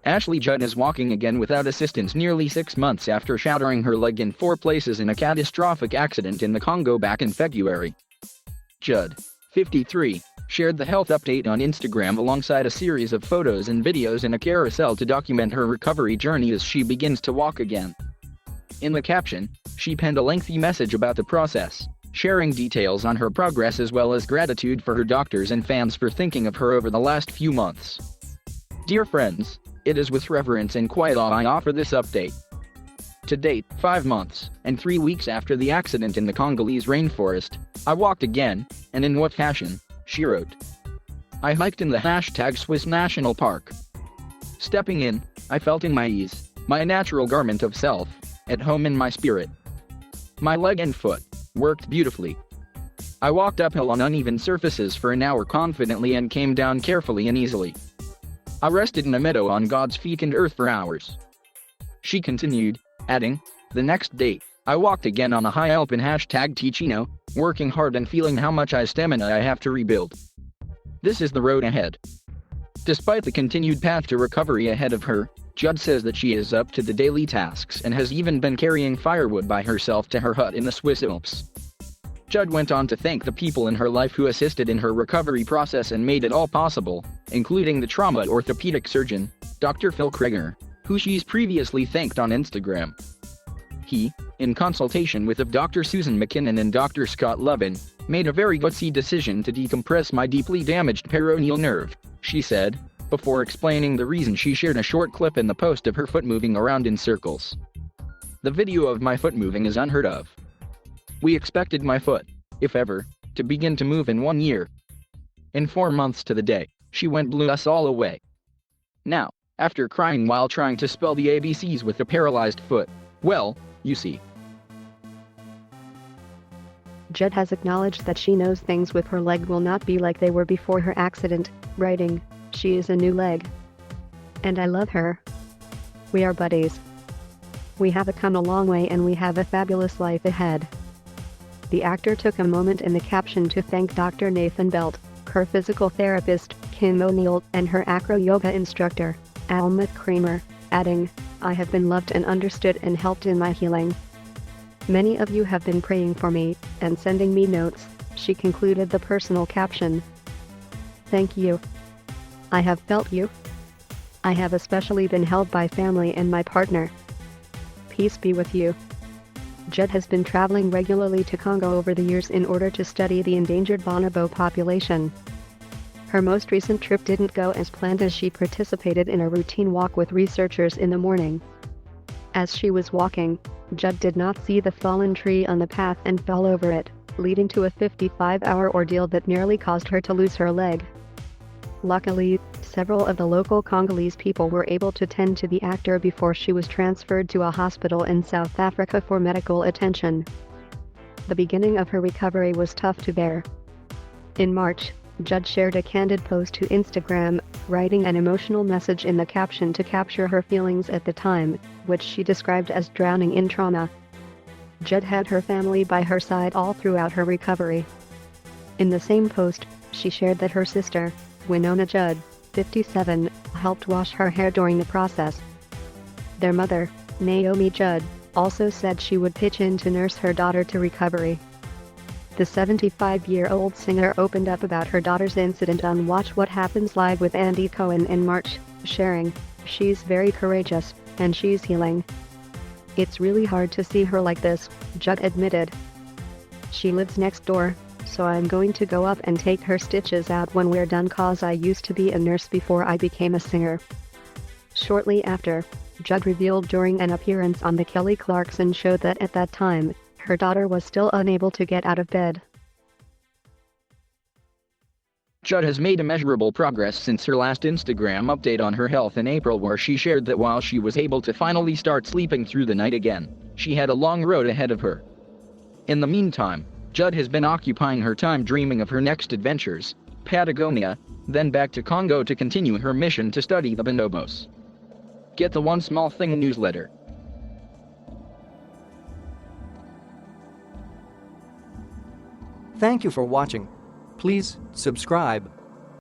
Ashley Judd is walking again without assistance nearly 6 months after shattering her leg in 4 places in a catastrophic accident in the Congo back in February. Judd, 53, shared the health update on Instagram alongside a series of photos and videos in a carousel to document her recovery journey as she begins to walk again. In the caption, she penned a lengthy message about the process, sharing details on her progress as well as gratitude for her doctors and fans for thinking of her over the last few months. Dear friends, it is with reverence and quiet awe I offer this update. To date, 5 months and 3 weeks after the accident in the Congolese rainforest, I walked again, and in what fashion, she wrote. I hiked in the #Swiss National Park. Stepping in, I felt in my ease, my natural garment of self, at home in my spirit. My leg and foot worked beautifully. I walked uphill on uneven surfaces for an hour confidently and came down carefully and easily. I rested in a meadow on God's feet and earth for hours. She continued, adding, the next day, I walked again on a high alp in #Ticino, working hard and feeling how much stamina I have to rebuild. This is the road ahead. Despite the continued path to recovery ahead of her, Judd says that she is up to the daily tasks and has even been carrying firewood by herself to her hut in the Swiss Alps. Judd went on to thank the people in her life who assisted in her recovery process and made it all possible, including the trauma orthopedic surgeon, Dr. Phil Kreger, who she's previously thanked on Instagram. He, in consultation with Dr. Susan McKinnon and Dr. Scott Levin, made a very gutsy decision to decompress my deeply damaged peroneal nerve, she said, before explaining the reason. She shared a short clip in the post of her foot moving around in circles. The video of my foot moving is unheard of. We expected my foot, if ever, to begin to move in 1 year. In 4 months to the day, she blew us all away. Now, after crying while trying to spell the ABCs with a paralyzed foot, well, you see. Judd has acknowledged that she knows things with her leg will not be like they were before her accident, writing, she is a new leg. And I love her. We are buddies. We have come a long way and we have a fabulous life ahead. The actor took a moment in the caption to thank Dr. Nathan Belt, her physical therapist, Kim O'Neill, and her acro yoga instructor, Almut Kramer, adding, I have been loved and understood and helped in my healing. Many of you have been praying for me and sending me notes, she concluded the personal caption. Thank you. I have felt you. I have especially been held by family and my partner. Peace be with you. Judd has been traveling regularly to Congo over the years in order to study the endangered bonobo population. Her most recent trip didn't go as planned as she participated in a routine walk with researchers in the morning. As she was walking, Judd did not see the fallen tree on the path and fell over it, leading to a 55-hour ordeal that nearly caused her to lose her leg. Luckily, several of the local Congolese people were able to tend to the actor before she was transferred to a hospital in South Africa for medical attention. The beginning of her recovery was tough to bear. In March, Judd shared a candid post to Instagram, writing an emotional message in the caption to capture her feelings at the time, which she described as drowning in trauma. Judd had her family by her side all throughout her recovery. In the same post, she shared that her sister, Winona Judd, 57, helped wash her hair during the process. Their mother, Naomi Judd, also said she would pitch in to nurse her daughter to recovery. The 75-year-old singer opened up about her daughter's incident on Watch What Happens Live with Andy Cohen in March, sharing, she's very courageous, and she's healing. It's really hard to see her like this, Judd admitted. She lives next door, so I'm going to go up and take her stitches out when we're done cause I used to be a nurse before I became a singer. Shortly after, Judd revealed during an appearance on The Kelly Clarkson Show that at that time, her daughter was still unable to get out of bed. Judd has made immeasurable progress since her last Instagram update on her health in April, where she shared that while she was able to finally start sleeping through the night again, she had a long road ahead of her. In the meantime, Judd has been occupying her time dreaming of her next adventures, Patagonia, then back to Congo to continue her mission to study the bonobos. Get the One Small Thing newsletter. Thank you for watching. Please subscribe.